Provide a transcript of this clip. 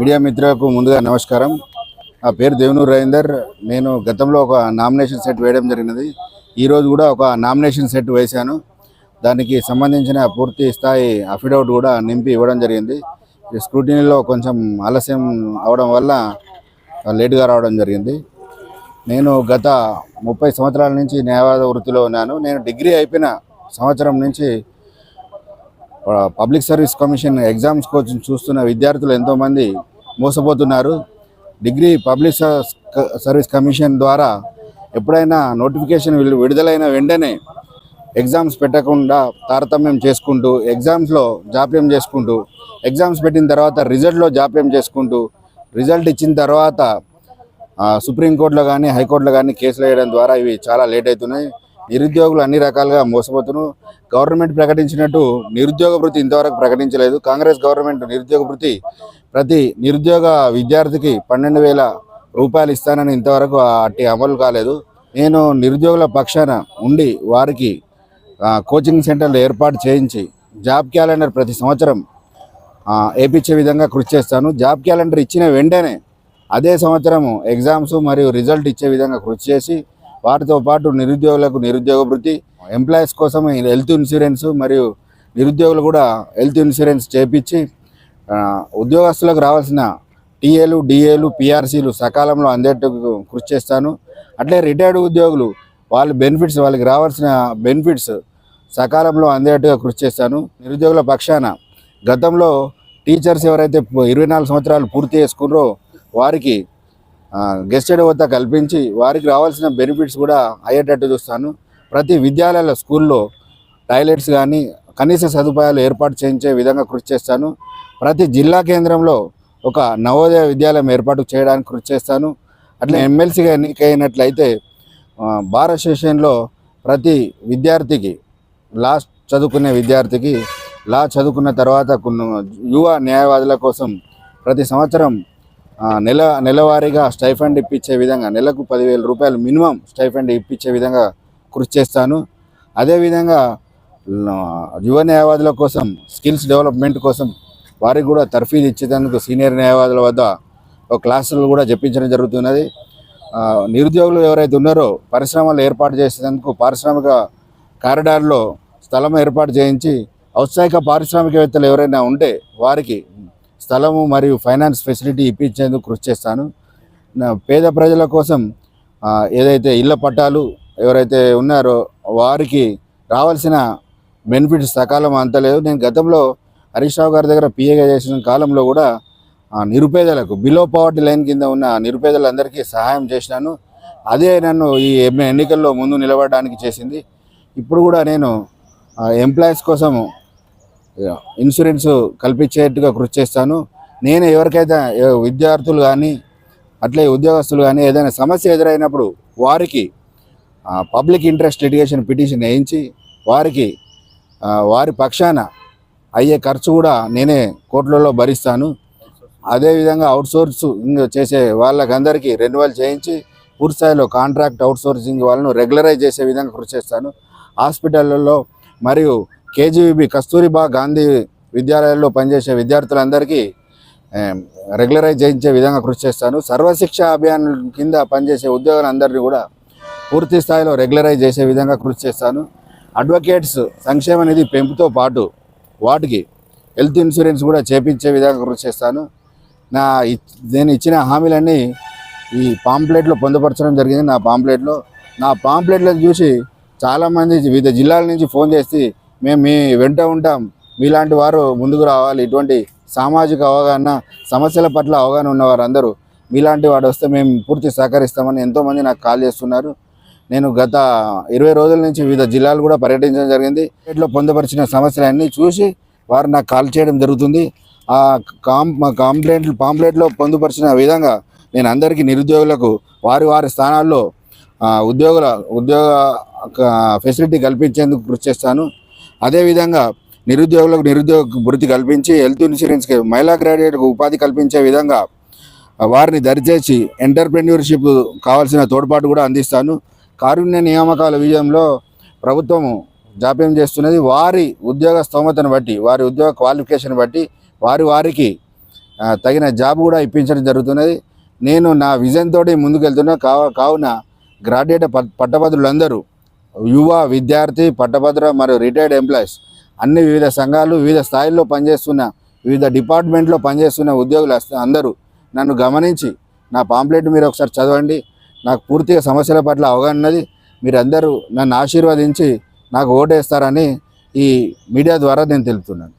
Media మిత్రులకు ముందుగా నమస్కారం. నా పేరు దేవనూరు రవీందర్. నేను గతంలో ఒక నామినేషన్ సెట్ వేయడం జరిగినది. ఈరోజు కూడా ఒక నామినేషన్ సెట్ వేశాను. దానికి సంబంధించిన పూర్తి స్థాయి అఫిడవిట్ కూడా నింపి ఇవ్వడం జరిగింది. ఈ స్క్రూటినీలో కొంచెం ఆలస్యం అవడం వల్ల లేటుగా రావడం జరిగింది. నేను గత 30 సంవత్సరాల నుంచి న్యాయవాద వృత్తిలో ఉన్నాను. నేను డిగ్రీ అయిపోయిన సంవత్సరం నుంచి పబ్లిక్ సర్వీస్ కమిషన్ ఎగ్జామ్స్ కోసం చూస్తున్న విద్యార్థులు ఎంతోమంది మోసపోతున్నారు. డిగ్రీ పబ్లిక్ సర్వీస్ కమిషన్ ద్వారా ఎప్పుడైనా నోటిఫికేషన్ విడుదలైన వెంటనే ఎగ్జామ్స్ పెట్టకుండా తారతమ్యం చేసుకుంటూ, ఎగ్జామ్స్లో జాప్యం చేసుకుంటూ, ఎగ్జామ్స్ పెట్టిన తర్వాత రిజల్ట్లో జాప్యం చేసుకుంటూ, రిజల్ట్ ఇచ్చిన తర్వాత సుప్రీంకోర్టులో కానీ హైకోర్టులో కానీ కేసులు వేయడం ద్వారా ఇవి చాలా లేట్ అవుతున్నాయి. నిరుద్యోగులు అన్ని రకాలుగా మోసపోతున్నారు. గవర్నమెంట్ ప్రకటించినట్టు నిరుద్యోగ భృతి ఇంతవరకు ప్రకటించలేదు. కాంగ్రెస్ గవర్నమెంట్ నిరుద్యోగ భృతి ప్రతి నిరుద్యోగ విద్యార్థికి 12,000 రూపాయలు ఇస్తానని ఇంతవరకు అట్టి అమలు కాలేదు. నేను నిరుద్యోగుల పక్షాన ఉండి వారికి కోచింగ్ సెంటర్లు ఏర్పాటు చేయించి జాబ్ క్యాలెండర్ ప్రతి సంవత్సరం వేయించే విధంగా కృషి చేస్తాను. జాబ్ క్యాలెండర్ ఇచ్చిన వెంటనే అదే సంవత్సరం ఎగ్జామ్స్ మరియు రిజల్ట్ ఇచ్చే విధంగా కృషి చేసి వాటితో పాటు నిరుద్యోగులకు నిరుద్యోగ భృతి, ఎంప్లాయీస్ కోసం హెల్త్ ఇన్సూరెన్స్ మరియు నిరుద్యోగులు కూడా హెల్త్ ఇన్సూరెన్స్ చేపించి ఉద్యోగస్తులకు రావాల్సిన టీఏలు, డిఏలు, పిఆర్సీలు సకాలంలో అందేటకు కృషి చేస్తాను. అట్లే రిటైర్డ్ ఉద్యోగులు వాళ్ళకి రావాల్సిన బెనిఫిట్స్ సకాలంలో అందేట్టుగా కృషి చేస్తాను. నిరుద్యోగుల పక్షాన గతంలో టీచర్స్ ఎవరైతే 24 సంవత్సరాలు పూర్తి చేసుకున్నారో వారికి గెస్టెడ్ హోదా కల్పించి వారికి రావాల్సిన బెనిఫిట్స్ కూడా అయ్యేటట్టు చూస్తాను. ప్రతి విద్యాలయాల స్కూల్లో టాయిలెట్స్ కానీ కనీస సదుపాయాలు ఏర్పాటు చేయించే విధంగా కృషి చేస్తాను. ప్రతి జిల్లా కేంద్రంలో ఒక నవోదయ విద్యాలయం ఏర్పాటు చేయడానికి కృషి చేస్తాను. అట్లా ఎమ్మెల్సీగా ఎన్నికైనట్లయితే బార్ అసోసియేషన్లో ప్రతి విద్యార్థికి చదువుకునే విద్యార్థికి చదువుకున్న తర్వాత యువ న్యాయవాదుల కోసం ప్రతి సంవత్సరం నెలవారీగా స్టైఫండ్ ఇప్పించే విధంగా నెలకు 10,000 రూపాయలు మినిమం స్టైఫండ్ ఇప్పించే విధంగా కృషి చేస్తాను. అదేవిధంగా యువ న్యాయవాదుల కోసం స్కిల్స్ డెవలప్మెంట్ కోసం వారికి కూడా తర్ఫీదు ఇచ్చేందుకు సీనియర్ న్యాయవాదుల వద్ద క్లాసులు కూడా చెప్పించడం జరుగుతున్నది. నిరుద్యోగులు ఎవరైతే ఉన్నారో పరిశ్రమలు ఏర్పాటు చేసేందుకు పారిశ్రామిక కారిడార్లో స్థలం ఏర్పాటు చేయించి ఔత్సాహిక పారిశ్రామికవేత్తలు ఎవరైనా ఉంటే వారికి స్థలము మరియు ఫైనాన్స్ ఫెసిలిటీ ఇప్పించేందుకు కృషి చేస్తాను. పేద ప్రజల కోసం ఏదైతే ఇళ్ల పట్టాలు ఎవరైతే ఉన్నారో వారికి రావాల్సిన బెనిఫిట్స్ సకాలం అంతలేదు. నేను గతంలో హరీష్ రావు గారి దగ్గర పిఏగా చేసిన కాలంలో కూడా నిరుపేదలకు బిలో పవర్టీ లైన్ కింద ఉన్న నిరుపేదలందరికీ సహాయం చేసినాను. అదే నన్ను ఈ ఎన్నికల్లో ముందు నిలబడడానికి చేసింది. ఇప్పుడు కూడా నేను ఎంప్లాయీస్ కోసము ఇన్సూరెన్స్ కల్పించేట్టుగా కృషి చేస్తాను. నేను ఎవరికైతే విద్యార్థులు కానీ అట్లే ఉద్యోగస్తులు కానీ ఏదైనా సమస్య ఎదురైనప్పుడు వారికి పబ్లిక్ ఇంట్రెస్ట్ లిటిగేషన్ పిటిషన్ వేయించి వారికి వారి పక్షాన అయ్యే ఖర్చు కూడా నేనే కోర్టులలో భరిస్తాను. అదేవిధంగా అవుట్సోర్సింగ్ చేసే వాళ్ళకందరికీ రెన్యువల్ చేయించి పూర్తి స్థాయిలో కాంట్రాక్ట్ అవుట్సోర్సింగ్ వాళ్ళను రెగ్యులరైజ్ చేసే విధంగా కృషి చేస్తాను. హాస్పిటళ్ళల్లో మరియు కేజీవీబీ కస్తూరిబా గాంధీ విద్యాలయాల్లో పనిచేసే విద్యార్థులందరికీ రెగ్యులరైజ్ చేయించే విధంగా కృషి చేస్తాను. సర్వశిక్ష అభియాన్ కింద పనిచేసే ఉద్యోగులందరినీ కూడా పూర్తి స్థాయిలో రెగ్యులరైజ్ చేసే విధంగా కృషి చేస్తాను. అడ్వకేట్స్ సంక్షేమ నిధి పెంపుతో పాటు వాటికి హెల్త్ ఇన్సూరెన్స్ కూడా చేపించే విధంగా కృషి చేస్తాను. నేను ఇచ్చిన హామీలన్నీ ఈ పాంప్లెట్లో పొందుపరచడం జరిగింది. నా పాంప్లెట్లను చూసి చాలామంది వివిధ జిల్లాల నుంచి ఫోన్ చేసి మేము మీ వెంట ఉంటాం, మీలాంటి వారు ముందుకు రావాలి, ఇటువంటి సామాజిక అవగాహన సమస్యల పట్ల అవగాహన ఉన్నవారు అందరూ మీలాంటి వాడు వస్తే మేము పూర్తి సహకరిస్తామని ఎంతోమంది నాకు కాల్ చేస్తున్నారు. నేను గత 20 రోజుల నుంచి వివిధ జిల్లాలు కూడా పర్యటించడం జరిగింది. వీటిలో పొందుపరిచిన సమస్యలన్నీ చూసి వారు నాకు కాల్ చేయడం జరుగుతుంది. ఆ పాంప్లెట్లో పొందుపరిచిన విధంగా నేను అందరికీ నిరుద్యోగులకు వారి స్థానాల్లో ఉద్యోగ ఫెసిలిటీ కల్పించేందుకు కృషి చేస్తాను. అదేవిధంగా నిరుద్యోగులకు నిరుద్యోగ భృతి కల్పించి హెల్త్ ఇన్సూరెన్స్కి మహిళా గ్రాడ్యుయేట్కు ఉపాధి కల్పించే విధంగా వారిని దరిచేసి ఎంటర్ప్రెన్యూర్షిప్ కావాల్సిన తోడ్పాటు కూడా అందిస్తాను. కారుణ్య నియామకాల విజయంలో ప్రభుత్వం జాప్యం చేస్తున్నది. వారి ఉద్యోగ స్తోమతను బట్టి, వారి ఉద్యోగ క్వాలిఫికేషన్ బట్టి వారికి తగిన జాబ్ కూడా ఇప్పించడం జరుగుతున్నది. నేను నా విజన్ తోటి ముందుకెళ్తున్నా. కావున గ్రాడ్యుయేట్ పట్టభద్రులందరూ యువ విద్యార్థి పట్టభద్ర మరియు రిటైర్డ్ ఎంప్లాయీస్ అన్ని వివిధ సంఘాలు వివిధ స్థాయిల్లో పనిచేస్తున్న వివిధ డిపార్ట్మెంట్లో పనిచేస్తున్న ఉద్యోగులు అందరూ నన్ను గమనించి నా పాంప్లెట్ మీరు ఒకసారి చదవండి. నాకు పూర్తిగా సమస్యల పట్ల అవగాహన ఉన్నది. మీరందరూ నన్ను ఆశీర్వదించి నాకు ఓటేస్తారని ఈ మీడియా ద్వారా నేను తెలుపుతున్నాను.